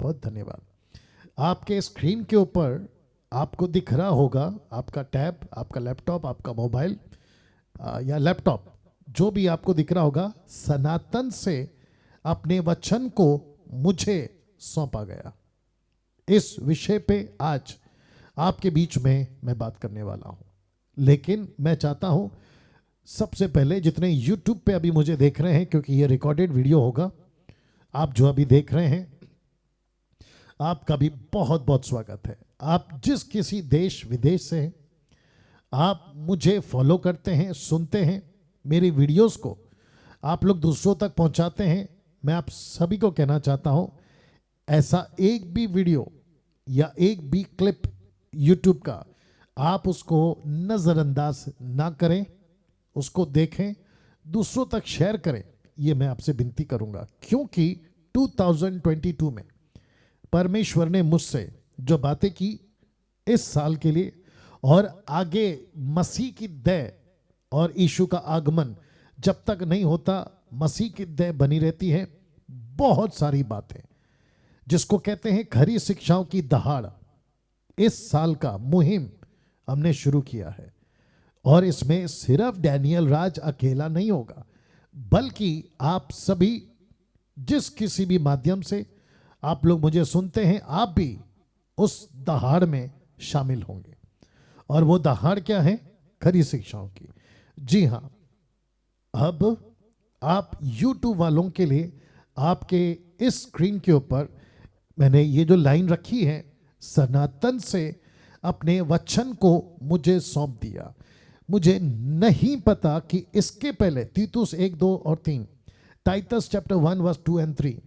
बहुत धन्यवाद। आपके स्क्रीन के ऊपर आपको दिख रहा होगा आपका टैब, आपका लैपटॉप, आपका मोबाइल या लैपटॉप, जो भी आपको दिख रहा होगा, सनातन से अपने वचन को मुझे सौंपा गया। इस विषय पे आज आपके बीच में मैं बात करने वाला हूं। लेकिन मैं चाहता हूं सबसे पहले जितने YouTube पे अभी मुझे देख रहे हैं, क्योंकि ये रिकॉर्डेड वीडियो होगा, आप जो अभी देख रहे हैं आपका भी बहुत बहुत स्वागत है। आप जिस किसी देश विदेश से हैं, आप मुझे फॉलो करते हैं, सुनते हैं, मेरी वीडियोस को आप लोग दूसरों तक पहुंचाते हैं। मैं आप सभी को कहना चाहता हूं, ऐसा एक भी वीडियो या एक भी क्लिप यूट्यूब का आप उसको नज़रअंदाज ना करें, उसको देखें, दूसरों तक शेयर करें, ये मैं आपसे विनती करूंगा। क्योंकि 2022 में परमेश्वर ने मुझसे जो बातें की इस साल के लिए, और आगे मसीह की दया और यीशु का आगमन जब तक नहीं होता, मसीह की दया बनी रहती है। बहुत सारी बातें जिसको कहते हैं खरी शिक्षाओं की दहाड़, इस साल का मुहिम हमने शुरू किया है। और इसमें सिर्फ डैनियल राज अकेला नहीं होगा, बल्कि आप सभी जिस किसी भी माध्यम से आप लोग मुझे सुनते हैं, आप भी उस दहाड़ में शामिल होंगे। और वो दहाड़ क्या है? खरी शिक्षाओं की। जी हाँ, अब आप YouTube वालों के लिए आपके इस स्क्रीन के ऊपर मैंने ये जो लाइन रखी है, सनातन से अपने वचन को मुझे सौंप दिया। मुझे नहीं पता कि इसके पहले तीतुस 1, 2 और 3, टाइटस चैप्टर 1 वर्स 2 एंड 3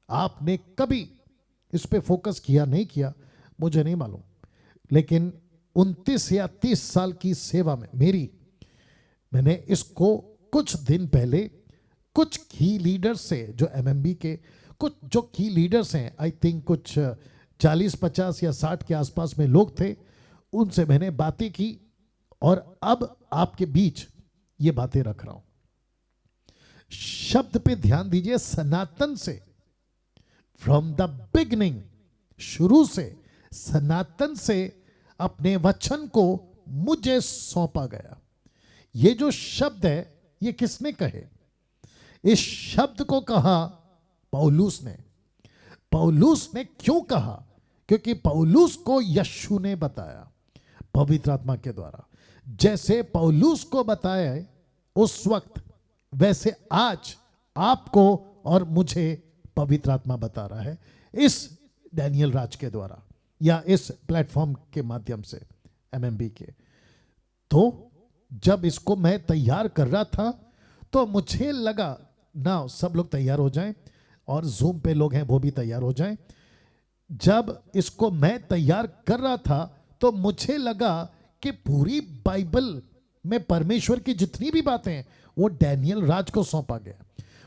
आपने कभी इस पे फोकस किया नहीं किया, मुझे नहीं मालूम। लेकिन 29 या 30 साल की सेवा में मैंने इसको कुछ दिन पहले कुछ की लीडर्स से, जो एमएमबी के कुछ जो की लीडर्स हैं, आई थिंक कुछ 40, 50 या 60 के आसपास में लोग थे, उनसे मैंने बातें की और अब आपके बीच ये बातें रख रहा हूं। शब्द पे ध्यान दीजिए, सनातन से, फ्रॉम द बिगनिंग, शुरू से, सनातन से अपने वचन को मुझे सौंपा गया। ये जो शब्द है, ये किसने कहे? इस शब्द को कहा पौलुस ने। पौलुस ने क्यों कहा? क्योंकि पौलुस को यीशु ने बताया पवित्र आत्मा के द्वारा। जैसे पौलुस को बताया उस वक्त, वैसे आज आपको और मुझे पवित्र आत्मा बता रहा है इस डैनियल राज के द्वारा, या इस प्लेटफॉर्म के माध्यम से, एमएमबी के। तो जब इसको मैं तैयार कर रहा था तो मुझे लगा ना, सब लोग तैयार हो जाएं और जूम पे लोग हैं वो भी तैयार हो जाएं। जब इसको मैं तैयार कर रहा था तो मुझे लगा कि पूरी बाइबल में परमेश्वर की जितनी भी बातें हैं वो डैनियल राज को सौंपा गया।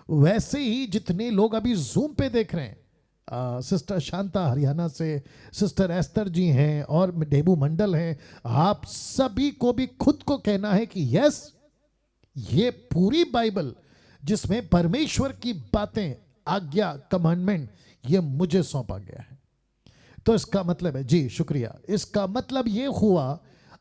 वैसे ही जितने लोग अभी जूम पे देख रहे हैं, सिस्टर शांता हरियाणा से, सिस्टर एस्तर जी हैं और डेबू मंडल हैं, आप सभी को भी खुद को कहना है कि यस, ये पूरी बाइबल जिसमें परमेश्वर की बातें, आज्ञा, कमांडमेंट, ये मुझे सौंपा गया है। तो इसका मतलब है, जी शुक्रिया, इसका मतलब ये हुआ,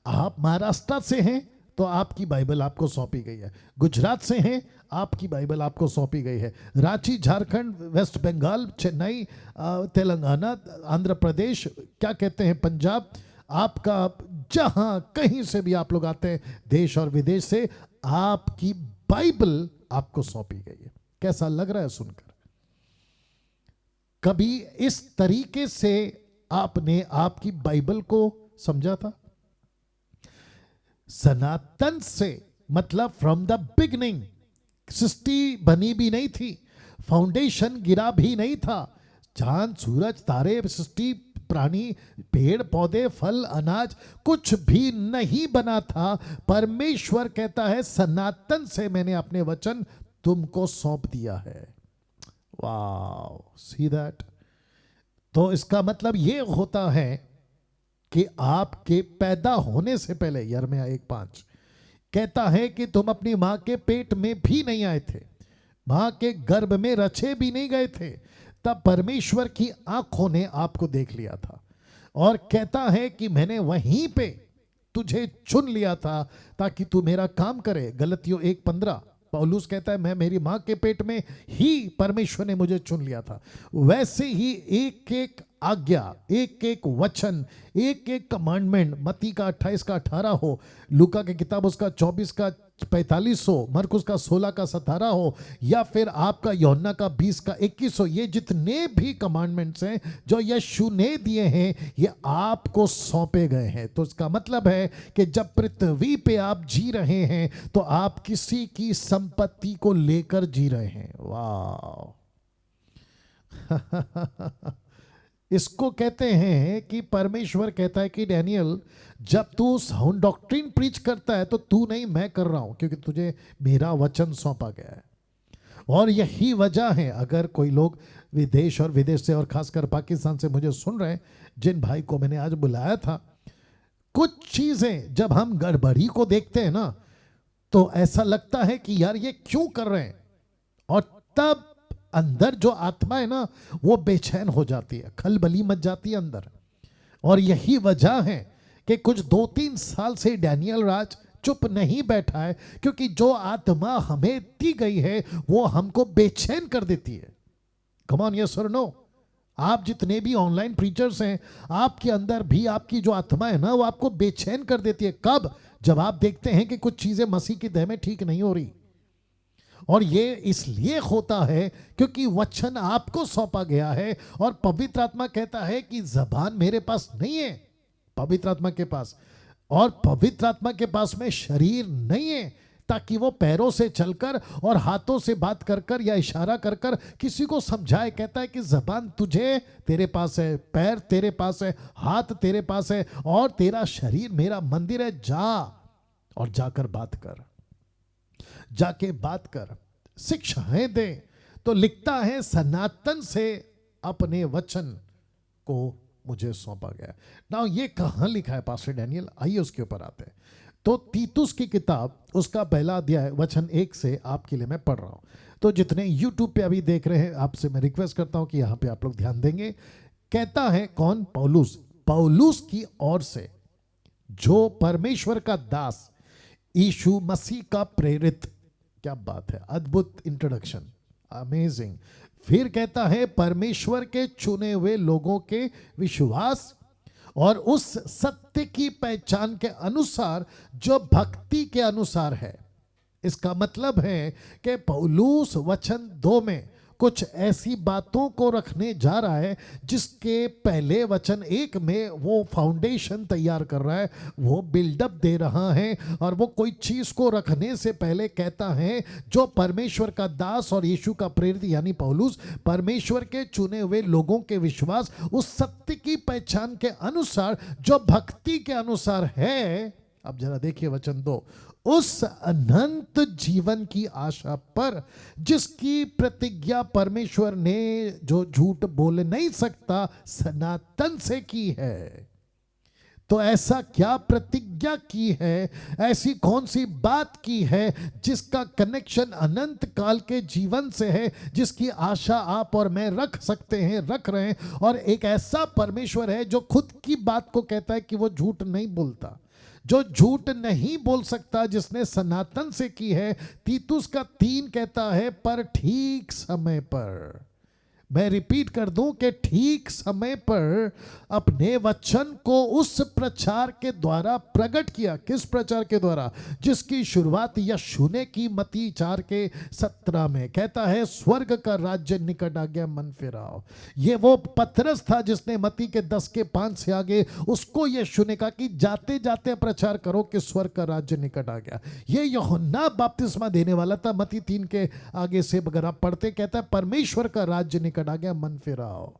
आप महाराष्ट्र से हैं तो आपकी बाइबल आपको सौंपी गई है, गुजरात से हैं आपकी बाइबल आपको सौंपी गई है, रांची, झारखंड, वेस्ट बंगाल, चेन्नई, तेलंगाना, आंध्र प्रदेश, क्या कहते हैं, पंजाब, आपका जहां कहीं से भी आप लोग आते हैं, देश और विदेश से, आपकी बाइबल आपको सौंपी गई है। कैसा लग रहा है सुनकर? कभी इस तरीके से आपने आपकी बाइबल को समझा था? सनातन से मतलब फ्रॉम द बिगनिंग, सृष्टि बनी भी नहीं थी, फाउंडेशन गिरा भी नहीं था, चांद, सूरज, तारे, सृष्टि, प्राणी, पेड़ पौधे, फल, अनाज, कुछ भी नहीं बना था। परमेश्वर कहता है सनातन से मैंने अपने वचन तुमको सौंप दिया है। वाव, सी दैट। तो इसका मतलब ये होता है कि आपके पैदा होने से पहले, यिर्मयाह 1:5 कहता है कि तुम अपनी मां के पेट में भी नहीं आए थे, मां के गर्भ में रचे भी नहीं गए थे, तब परमेश्वर की आंखों ने आपको देख लिया था और कहता है कि मैंने वहीं पे तुझे चुन लिया था ताकि तू मेरा काम करे। गलतियों 1:15 पौलुस कहता है मैं मेरी मां के पेट में ही परमेश्वर ने मुझे चुन लिया था। वैसे ही एक एक आज्ञा, एक एक वचन, एक एक कमांडमेंट, मत्ती का 28 का 18 हो, लूका की किताब उसका 24 का 45 हो, मरकुस का 16 का 17 हो, या फिर आपका यूहन्ना का 20 का 21 हो, ये जितने भी कमांडमेंट्स हैं जो यीशु ने दिए हैं ये आपको सौंपे गए हैं। तो इसका मतलब है कि जब पृथ्वी पे आप जी रहे हैं तो आप किसी की संपत्ति को लेकर जी रहे हैं। वाह इसको कहते हैं कि परमेश्वर कहता है कि डैनियल जब तू साउंड डॉक्ट्रिन प्रीच करता है तो तू नहीं, मैं कर रहा हूं, क्योंकि तुझे मेरा वचन सौंपा गया है। और यही वजह है, अगर कोई लोग विदेश और विदेश से और खासकर पाकिस्तान से मुझे सुन रहे हैं, जिन भाई को मैंने आज बुलाया था, कुछ चीजें जब हम गड़बड़ी को देखते हैं ना तो ऐसा लगता है कि यार ये क्यों कर रहे हैं, और तब अंदर जो आत्मा है ना वो बेचैन हो जाती है, खलबली मच जाती है अंदर। और यही वजह है कि कुछ 2-3 साल से डैनियल राज चुप नहीं बैठा है, क्योंकि जो आत्मा हमें दी गई है वो हमको बेचैन कर देती है। कम ऑन, यस और नो? आप जितने भी ऑनलाइन प्रीचर्स हैं, आपके अंदर भी आपकी जो आत्मा है ना वो आपको बेचैन कर देती है। कब? जब आप देखते हैं कि कुछ चीजें मसीह की देह में ठीक नहीं हो रही। और ये इसलिए होता है क्योंकि वचन आपको सौंपा गया है, और पवित्र आत्मा कहता है कि जबान मेरे पास नहीं है, पवित्र आत्मा के पास, और पवित्र आत्मा के पास में शरीर नहीं है ताकि वो पैरों से चलकर और हाथों से बात कर कर या इशारा कर कर किसी को समझाए। कहता है कि जबान तुझे, तेरे पास है, पैर तेरे पास है, हाथ तेरे पास है, और तेरा शरीर मेरा मंदिर है। जा और जाकर बात कर, जाके बात कर, शिक्षाएं दे। तो लिखता है सनातन से अपने वचन को मुझे सौंपा गया। नाउ ये कहां लिखा है पास्टर डैनियल? आइए उसके ऊपर आते हैं। तो तीतुस की किताब उसका पहला अध्याय वचन 1 से आपके लिए मैं पढ़ रहा हूं। तो जितने यूट्यूब पे अभी देख रहे हैं, आपसे मैं रिक्वेस्ट करता हूं कि यहां पे आप लोग ध्यान देंगे। कहता है कौन? पौलुस। पौलुस की ओर से, जो परमेश्वर का दास, यीशु मसीह का प्रेरित। क्या बात है, अद्भुत इंट्रोडक्शन, अमेजिंग। फिर कहता है परमेश्वर के चुने हुए लोगों के विश्वास और उस सत्य की पहचान के अनुसार जो भक्ति के अनुसार है। इसका मतलब है कि पौलुस वचन 2 में कुछ ऐसी बातों को रखने जा रहा है जिसके पहले वचन 1 में वो फाउंडेशन तैयार कर रहा है, वो बिल्डअप दे रहा है। और वो कोई चीज को रखने से पहले कहता है जो परमेश्वर का दास और यीशु का प्रेरित यानी पौलुस, परमेश्वर के चुने हुए लोगों के विश्वास उस सत्य की पहचान के अनुसार जो भक्ति के अनुसार है। अब जरा देखिए वचन 2, उस अनंत जीवन की आशा पर जिसकी प्रतिज्ञा परमेश्वर ने, जो झूठ बोल नहीं सकता, सनातन से की है। तो ऐसा क्या प्रतिज्ञा की है, ऐसी कौन सी बात की है जिसका कनेक्शन अनंत काल के जीवन से है, जिसकी आशा आप और मैं रख सकते हैं, रख रहे हैं। और एक ऐसा परमेश्वर है जो खुद की बात को कहता है कि वो झूठ नहीं बोलता, जो झूठ नहीं बोल सकता, जिसने सनातन से की है। तीतुस का 3 कहता है पर ठीक समय पर। मैं रिपीट कर दूं कि ठीक समय पर अपने वचन को उस प्रचार के द्वारा प्रकट किया। किस प्रचार के द्वारा? जिसकी शुरुआत यीशु ने की मत्ती 4 के 17 में। कहता है स्वर्ग का राज्य निकट आ गया, मन फिराओ। ये वो पतरस था जिसने मत्ती के 10 के 5 से आगे उसको यीशु ने कहा कि जाते जाते प्रचार करो कि स्वर्ग का राज्य निकट आ गया। ये यूहन्ना बपतिस्मा देने वाला था। मत्ती 3 के आगे से अगर आप पढ़ते, कहता है परमेश्वर का राज्य निकट आ गया, मन फिराओ।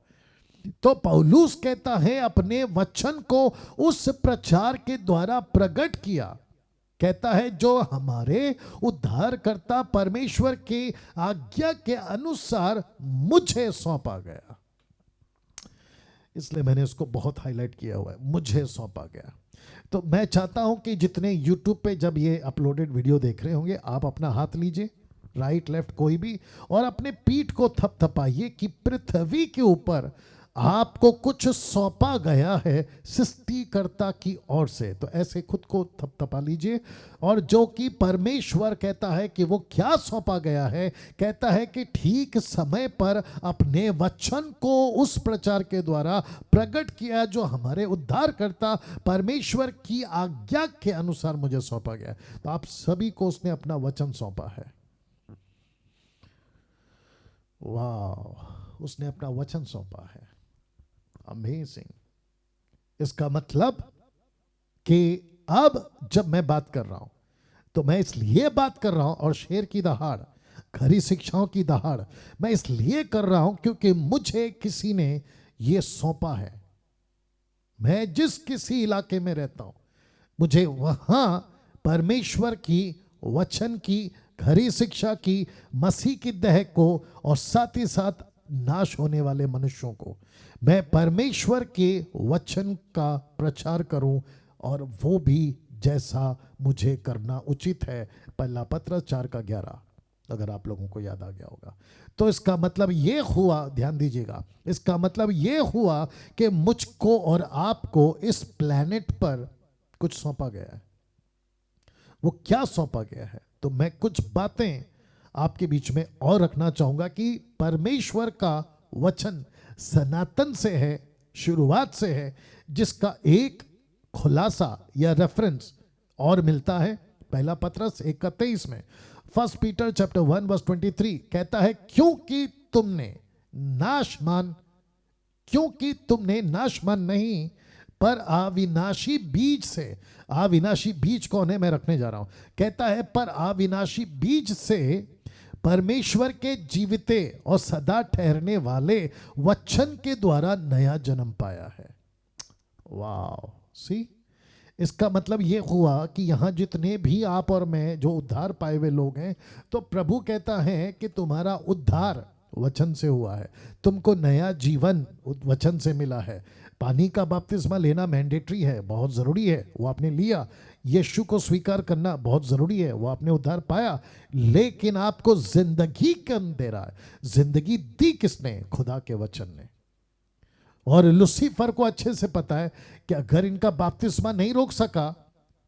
तो पौलुस कहता है अपने वचन को उस प्रचार के द्वारा प्रकट किया। कहता है जो हमारे उद्धारकर्ता परमेश्वर की आज्ञा के अनुसार मुझे सौंपा गया। इसलिए मैंने इसको बहुत हाईलाइट किया हुआ है, मुझे सौंपा गया। तो मैं चाहता हूं कि जितने YouTube पे जब ये अपलोडेड वीडियो देख रहे होंगे, आप अपना हाथ लीजिए राइट लेफ्ट कोई भी, और अपने पीठ को थपथपाइए कि पृथ्वी के ऊपर आपको कुछ सौंपा गया है सृष्टिकर्ता की ओर से। तो ऐसे खुद को थपथपा लीजिए। और जो कि परमेश्वर कहता है कि वो क्या सौंपा गया है, कहता है कि ठीक समय पर अपने वचन को उस प्रचार के द्वारा प्रकट किया जो हमारे उद्धारकर्ता परमेश्वर की आज्ञा के अनुसार मुझे सौंपा गया। तो आप सभी को उसने अपना वचन सौंपा है। वाह, उसने अपना वचन सौंपा है। अमेजिंग। इसका मतलब कि अब जब मैं बात कर रहा हूं तो मैं इसलिए बात कर रहा हूं, और शेर की दहाड़, खरी शिक्षाओं की दहाड़ मैं इसलिए कर रहा हूं क्योंकि मुझे किसी ने यह सौंपा है। मैं जिस किसी इलाके में रहता हूं, मुझे वहां परमेश्वर की वचन की, खरी शिक्षा की, मसीह की दह को, और साथ ही साथ नाश होने वाले मनुष्यों को मैं परमेश्वर के वचन का प्रचार करूं, और वो भी जैसा मुझे करना उचित है। पहला पत्रस 4:11, अगर आप लोगों को याद आ गया होगा। तो इसका मतलब ये हुआ, ध्यान दीजिएगा, इसका मतलब ये हुआ कि मुझको और आपको इस प्लेनेट पर कुछ सौंपा गया है। वो क्या सौंपा गया है, तो मैं कुछ बातें आपके बीच में और रखना चाहूंगा कि परमेश्वर का वचन सनातन से है, शुरुआत से है, जिसका एक खुलासा या रेफरेंस और मिलता है पहला पत्रस 1:23 में। फर्स्ट पीटर चैप्टर 1:23 कहता है, क्योंकि तुमने नाशमान नहीं पर अविनाशी बीज से, अविनाशी बीज कौन है मैं रखने जा रहा हूं, कहता है पर अविनाशी बीज से परमेश्वर के जीविते और सदा ठहरने वाले वचन के द्वारा नया जन्म पाया है। वाह, सी, इसका मतलब ये हुआ कि यहां जितने भी आप और मैं जो उद्धार पाए हुए लोग हैं, तो प्रभु कहता है कि तुम्हारा उद्धार वचन से हुआ है, तुमको नया जीवन वचन से मिला है। पानी का बपतिस्मा लेना मैंडेटरी है, बहुत ज़रूरी है, वो आपने लिया। यीशु को स्वीकार करना बहुत ज़रूरी है, वो आपने उद्धार पाया। लेकिन आपको जिंदगी कौन दे रहा है? जिंदगी दी किसने? खुदा के वचन ने। और लूसीफर को अच्छे से पता है कि अगर इनका बपतिस्मा नहीं रोक सका,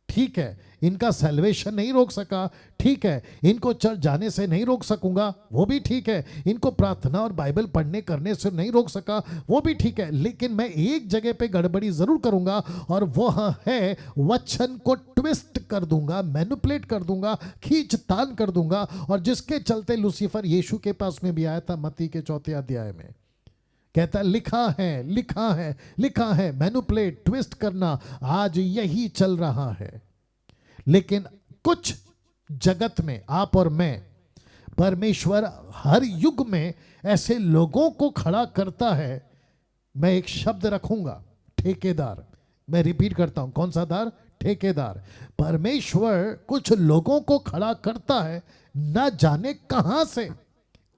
ठीक है, इनका सैल्वेशन नहीं रोक सका, ठीक है, इनको चर्च जाने से नहीं रोक सकूंगा, वो भी ठीक है, इनको प्रार्थना और बाइबल पढ़ने करने से नहीं रोक सका, वो भी ठीक है, लेकिन मैं एक जगह पे गड़बड़ी जरूर करूंगा, और वो है वचन को ट्विस्ट कर दूंगा, मैनिपुलेट कर दूंगा, खींच तान कर दूंगा। और जिसके चलते लूसीफर यीशु के पास में भी आया था मत्ती के 4 अध्याय में, कहता लिखा है, लिखा है, लिखा है। मैनिपुलेट, ट्विस्ट करना आज यही चल रहा है। लेकिन कुछ जगत में आप और मैं, परमेश्वर हर युग में ऐसे लोगों को खड़ा करता है। मैं एक शब्द रखूंगा, ठेकेदार। मैं रिपीट करता हूं, कौन सा दार? ठेकेदार। परमेश्वर कुछ लोगों को खड़ा करता है, ना जाने कहां से,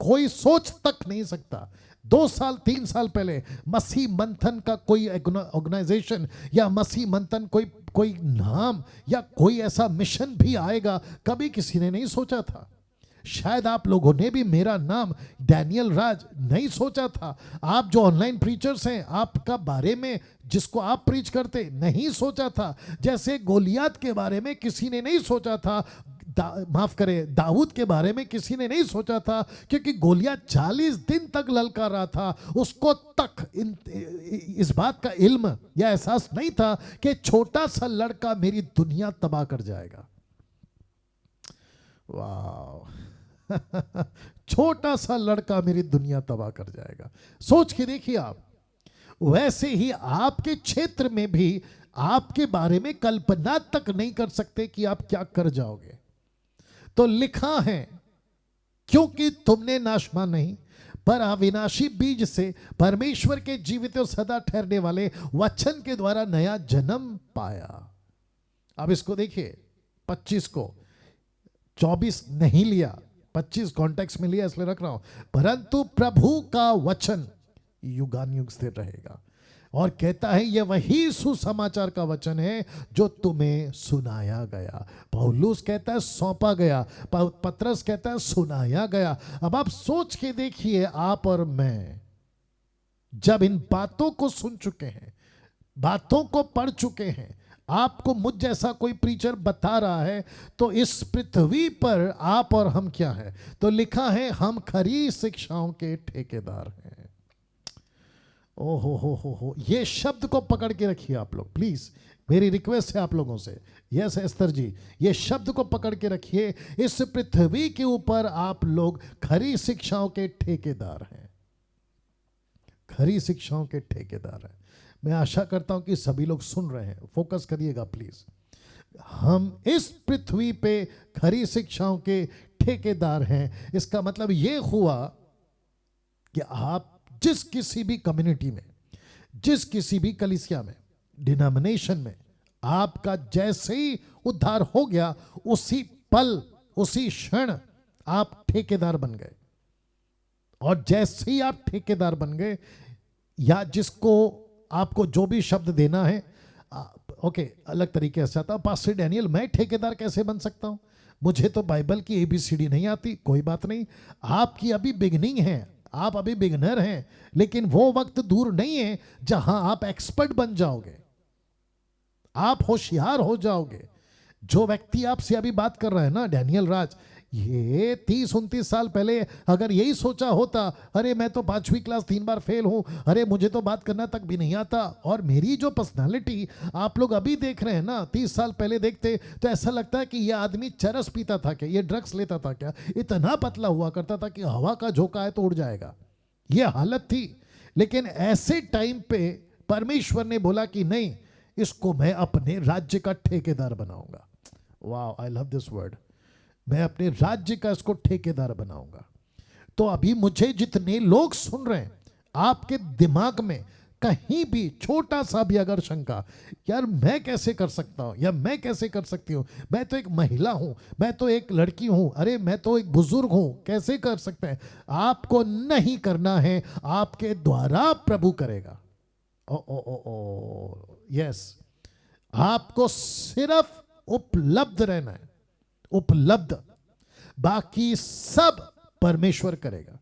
कोई सोच तक नहीं सकता। 2 साल 3 साल पहले मसीह मंथन का कोई ऑर्गेनाइजेशन या मसीह मंथन कोई नाम या कोई ऐसा मिशन भी आएगा, कभी किसी ने नहीं सोचा था। शायद आप लोगों ने भी मेरा नाम डैनियल राज नहीं सोचा था। आप जो ऑनलाइन प्रीचर्स हैं, आपका बारे में जिसको आप प्रीच करते, नहीं सोचा था। जैसे गोलियात के बारे में किसी ने नहीं सोचा था, माफ करें, दाऊद के बारे में किसी ने नहीं सोचा था, क्योंकि गोलियात 40 दिन तक ललकार रहा था। उसको तक इस बात का इल्म या एहसास नहीं था कि छोटा सा लड़का मेरी दुनिया तबाह कर जाएगा। वाह छोटा सा लड़का मेरी दुनिया तबाह कर जाएगा। सोच के देखिए आप। वैसे ही आपके क्षेत्र में भी आपके बारे में कल्पना तक नहीं कर सकते कि आप क्या कर जाओगे। तो लिखा है, क्योंकि तुमने नाशमान नहीं पर अविनाशी बीज से परमेश्वर के जीवित और सदा ठहरने वाले वचन के द्वारा नया जन्म पाया। अब इसको देखिए, 25 को 24 नहीं लिया, 25 कॉन्टेक्स्ट में लिया, इसलिए रख रहा हूं। परंतु प्रभु का वचन युगानुयुग स्थिर रहेगा। और कहता है ये वही सुसमाचार का वचन है जो तुम्हें सुनाया गया। पौलुस कहता है सौंपा गया, पतरस कहता है सुनाया गया। अब आप सोच के देखिए, आप और मैं जब इन बातों को सुन चुके हैं, बातों को पढ़ चुके हैं, आपको मुझ जैसा कोई प्रीचर बता रहा है, तो इस पृथ्वी पर आप और हम क्या है? तो लिखा है हम खरी शिक्षाओं के ठेकेदार हैं। ओ हो, ये शब्द को पकड़ के रखिए आप लोग, प्लीज मेरी रिक्वेस्ट है आप लोगों से। यस एस्तर जी, ये शब्द को पकड़ के रखिए। इस पृथ्वी के ऊपर आप लोग खरी शिक्षाओं के ठेकेदार हैं, खरी शिक्षाओं के ठेकेदार हैं। मैं आशा करता हूं कि सभी लोग सुन रहे हैं, फोकस करिएगा प्लीज। हम इस पृथ्वी पे खरी शिक्षाओं के ठेकेदार हैं। इसका मतलब ये हुआ कि आप जिस किसी भी कम्युनिटी में, जिस किसी भी कलीसिया में, डिनोमिनेशन में, आपका जैसे ही उद्धार हो गया, उसी पल, उसी क्षण आप ठेकेदार बन गए। और जैसे ही आप ठेकेदार बन गए, या जिसको आपको जो भी शब्द देना है, ओके, अलग तरीके से आता, पास्टर डैनियल मैं ठेकेदार कैसे बन सकता हूं? मुझे तो बाइबल की ABCD नहीं आती। कोई बात नहीं, आपकी अभी बिगनिंग है, आप अभी बिगनर हैं, लेकिन वो वक्त दूर नहीं है जहां आप एक्सपर्ट बन जाओगे, आप होशियार हो जाओगे। जो व्यक्ति आपसे अभी बात कर रहा है ना, डैनियल राज, ये 30-29 साल पहले अगर यही सोचा होता, अरे मैं तो 5वीं क्लास 3 बार फेल हूं, अरे मुझे तो बात करना तक भी नहीं आता, और मेरी जो पर्सनालिटी आप लोग अभी देख रहे हैं ना, 30 साल पहले देखते तो ऐसा लगता है कि ये आदमी चरस पीता था क्या, ये ड्रग्स लेता था क्या, इतना पतला हुआ करता था कि हवा का झोंका है तो उड़ जाएगा, ये हालत थी। लेकिन ऐसे टाइम पे परमेश्वर ने बोला कि नहीं, इसको मैं अपने राज्य का ठेकेदार बनाऊंगा। वाह, आई लव दिस वर्ड, मैं अपने राज्य का इसको ठेकेदार बनाऊंगा। तो अभी मुझे जितने लोग सुन रहे हैं, आपके दिमाग में कहीं भी छोटा सा भी अगर शंका, यार मैं कैसे कर सकता हूं, या मैं कैसे कर सकती हूं, मैं तो एक महिला हूं, मैं तो एक लड़की हूं, अरे मैं तो एक बुजुर्ग हूं, कैसे कर सकते हैं? आपको नहीं करना है, आपके द्वारा प्रभु करेगा। ओ ओ ओ ओ यस, आपको सिर्फ उपलब्ध रहना है, उपलब्ध, बाकी सब परमेश्वर करेगा।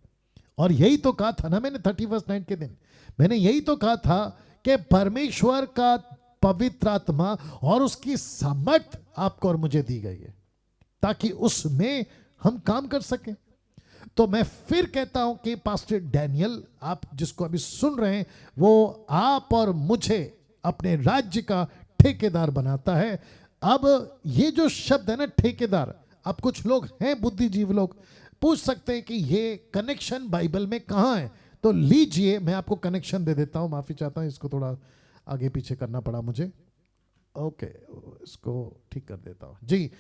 और यही तो कहा था ना मैंने 31 के दिन, मैंने यही तो कहा था कि परमेश्वर का पवित्र आत्मा और उसकी सामर्थ आपको और मुझे दी गई है ताकि उसमें हम काम कर सकें। तो मैं फिर कहता हूं कि पास्टर डैनियल, आप जिसको अभी सुन रहे हैं, वो आप और मुझे अपने राज्य का ठेकेदार बनाता है। अब ये जो शब्द है ना ठेकेदार, अब कुछ लोग हैं बुद्धिजीवी लोग पूछ सकते हैं कि ये कनेक्शन बाइबल में कहाँ है, तो लीजिए मैं आपको कनेक्शन दे देता हूं। माफी चाहता हूं, इसको थोड़ा आगे पीछे करना पड़ा मुझे। ओके, इसको ठीक कर देता हूं जी।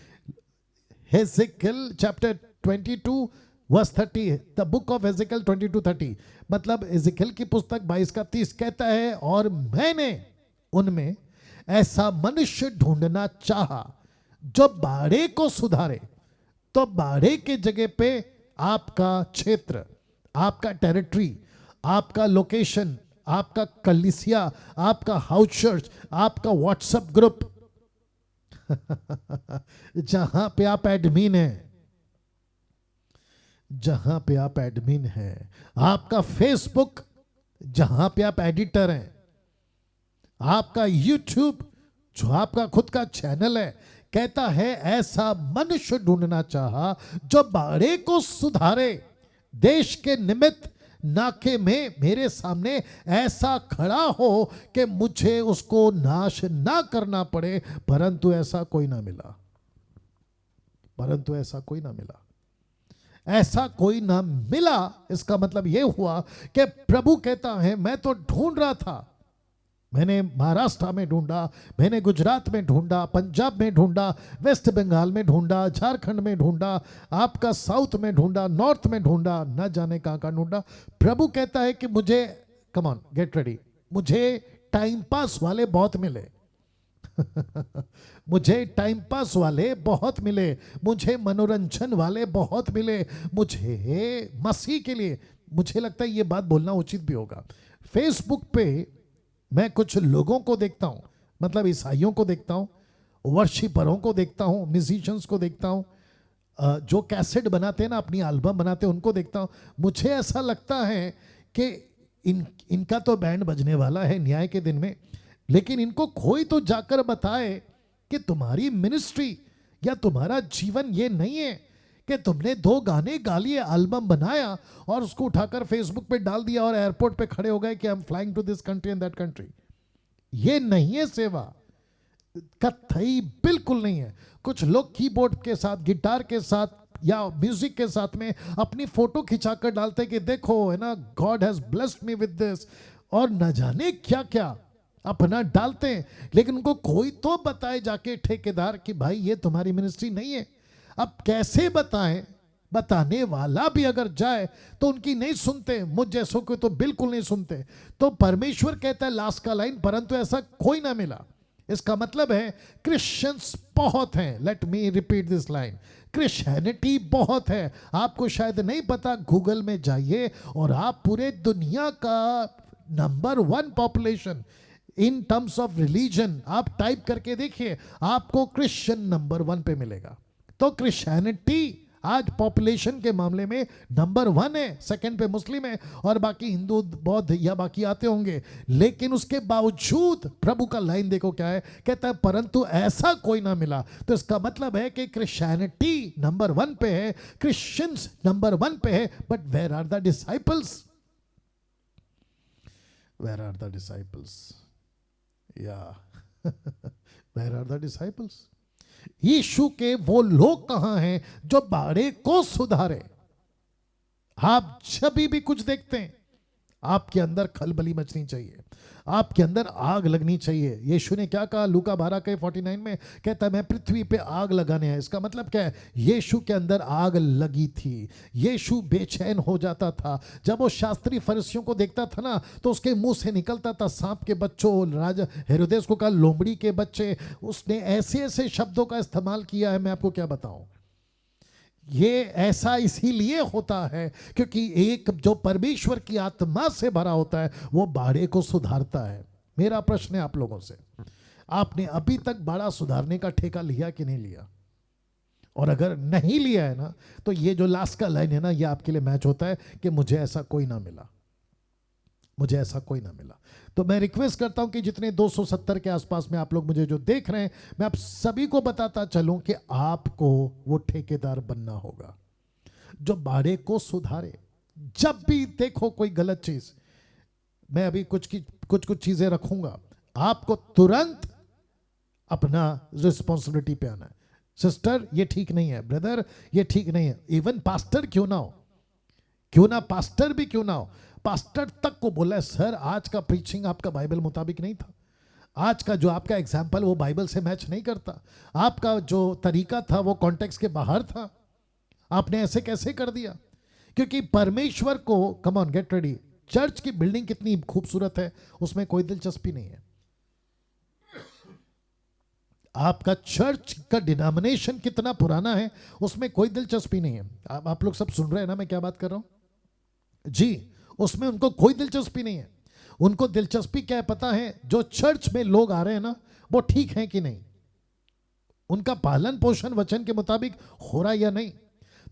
Ezekiel chapter 22 verse 30, the book of Ezekiel 22:30, मतलब हेजेकियल की पुस्तक 22:30 कहता है, और मैंने उनमें ऐसा मनुष्य ढूंढना चाहा जो बाड़े को सुधारे। तो बाड़े के जगह पे आपका क्षेत्र, आपका टेरिटरी, आपका लोकेशन, आपका कलीसिया, आपका हाउस चर्च, आपका व्हाट्सएप ग्रुप जहां पे आप एडमिन हैं, जहां पे आप एडमिन हैं, आपका फेसबुक जहां पे आप एडिटर हैं, आपका यूट्यूब जो आपका खुद का चैनल है, कहता है ऐसा मनुष्य ढूंढना चाहा जो बाड़े को सुधारे, देश के निमित्त नाके में मेरे सामने ऐसा खड़ा हो कि मुझे उसको नाश ना करना पड़े, परंतु ऐसा कोई ना मिला, परंतु ऐसा कोई ना मिला, ऐसा कोई ना मिला। इसका मतलब यह हुआ कि प्रभु कहता है मैं तो ढूंढ रहा था, मैंने महाराष्ट्र में ढूंढा, मैंने गुजरात में ढूंढा, पंजाब में ढूंढा, वेस्ट बंगाल में ढूंढा, झारखंड में ढूंढा, आपका साउथ में ढूंढा, नॉर्थ में ढूंढा, न जाने कहां कहां ढूंढा। प्रभु कहता है कि मुझे, कम ऑन गेट रेडी, मुझे टाइम पास वाले बहुत मिले मुझे टाइम पास वाले बहुत मिले, मुझे मनोरंजन वाले बहुत मिले, मुझे मसीह के लिए, मुझे लगता है ये बात बोलना उचित भी होगा, फेसबुक पे मैं कुछ लोगों को देखता हूं, मतलब ईसाइयों को देखता हूं, वर्शिपरों को देखता हूं, म्यूजिशियंस को देखता हूं, जो कैसेट बनाते हैं ना, अपनी एल्बम बनाते हैं, उनको देखता हूं। मुझे ऐसा लगता है कि इनका तो बैंड बजने वाला है न्याय के दिन में, लेकिन इनको कोई तो जाकर बताए कि तुम्हारी मिनिस्ट्री या तुम्हारा जीवन ये नहीं है कि तुमने 2 गाने गा लिए, एल्बम बनाया और उसको उठाकर फेसबुक पे डाल दिया और एयरपोर्ट पे खड़े हो गए कि I am flying to this country and that country. ये नहीं है सेवा, कथई बिल्कुल नहीं है। कुछ लोग कीबोर्ड के साथ, गिटार के साथ या म्यूजिक के साथ में अपनी फोटो खिंचाकर डालते हैं कि देखो है ना, God has blessed me with this, और न जाने क्या क्या अपना डालते हैं, लेकिन उनको कोई तो बताए जाके ठेकेदार कि भाई ये तुम्हारी मिनिस्ट्री नहीं है। अब कैसे बताएं? बताने वाला भी अगर जाए तो उनकी नहीं सुनते, मुझ जैसों को तो बिल्कुल नहीं सुनते। तो परमेश्वर कहता है लास्ट का लाइन, परंतु ऐसा कोई ना मिला। इसका मतलब है क्रिश्चियंस बहुत हैं। Let me repeat this line, Christianity बहुत है। आपको शायद नहीं पता, गूगल में जाइए और आप पूरे दुनिया का number 1 population in terms of religion आप टाइप करके देखिए, आपको क्रिश्चियन नंबर 1 पे मिलेगा। तो क्रिश्चियनिटी आज पॉपुलेशन के मामले में नंबर 1 है, सेकंड पे मुस्लिम है, और बाकी हिंदू, बौद्ध या बाकी आते होंगे। लेकिन उसके बावजूद प्रभु का लाइन देखो क्या है, कहता है परंतु ऐसा कोई ना मिला। तो इसका मतलब है कि क्रिश्चियनिटी नंबर 1 पे है, क्रिश्चियंस नंबर 1 पे है, but where are the disciples? Where are the disciples? या वेयर आर द डिसाइपल्स? यीशु के वो लोग कहां हैं जो बाड़े को सुधारे? आप जब भी कुछ देखते हैं, आपके अंदर खलबली मचनी चाहिए, आपके अंदर आग लगनी चाहिए। यीशु ने क्या कहा लूका 12:49 में, कहता है मैं पृथ्वी पे आग लगाने आया। इसका मतलब क्या है? यीशु के अंदर आग लगी थी। यीशु बेचैन हो जाता था जब वो शास्त्री फरीसियों को देखता था ना, तो उसके मुंह से निकलता था सांप के बच्चों, राजा हेरोदेस को कहा लोमड़ी के बच्चे। उसने ऐसे ऐसे शब्दों का इस्तेमाल किया है, मैं आपको क्या बताऊं। ये ऐसा इसीलिए होता है क्योंकि एक जो परमेश्वर की आत्मा से भरा होता है वो बाड़े को सुधारता है। मेरा प्रश्न है आप लोगों से, आपने अभी तक बाड़ा सुधारने का ठेका लिया कि नहीं लिया? और अगर नहीं लिया है ना, तो ये जो लास्ट का लाइन है ना, ये आपके लिए मैच होता है कि मुझे ऐसा कोई ना मिला, मुझे ऐसा कोई ना मिला। तो मैं रिक्वेस्ट करता हूं कि जितने 270 के आसपास में आप लोग मुझे जो देख रहे हैं, मैं आप सभी को बताता चलूं कि आपको वो ठेकेदार बनना होगा जो बाड़े को सुधारे। जब भी देखो कोई गलत चीज, मैं अभी कुछ चीजें रखूंगा, आपको तुरंत अपना रिस्पॉन्सिबिलिटी पे आना है। सिस्टर ये ठीक नहीं है, ब्रदर ये ठीक नहीं है, इवन पास्टर क्यों ना हो, क्यों ना पास्टर भी क्यों ना हो, पास्टर तक को बोला है सर आज का प्रीचिंग आपका बाइबल मुताबिक नहीं था, आज का जो आपका एग्जाम्पल वो बाइबल से मैच नहीं करता, आपका जो तरीका था वो कॉन्टेक्स्ट के बाहर था, आपने ऐसे कैसे कर दिया? क्योंकि परमेश्वर को, come on get ready, church की बिल्डिंग कितनी खूबसूरत है उसमें कोई दिलचस्पी नहीं है। आपका चर्च का डिनोमिनेशन कितना पुराना है उसमें कोई दिलचस्पी नहीं है। आप लोग सब सुन रहे हैं ना मैं क्या बात कर रहा हूं जी? उसमें उनको कोई दिलचस्पी नहीं है। उनको दिलचस्पी क्या है पता है? जो चर्च में लोग आ रहे हैं ना, वो ठीक है कि नहीं, उनका पालन पोषण वचन के मुताबिक हो रहा है या नहीं।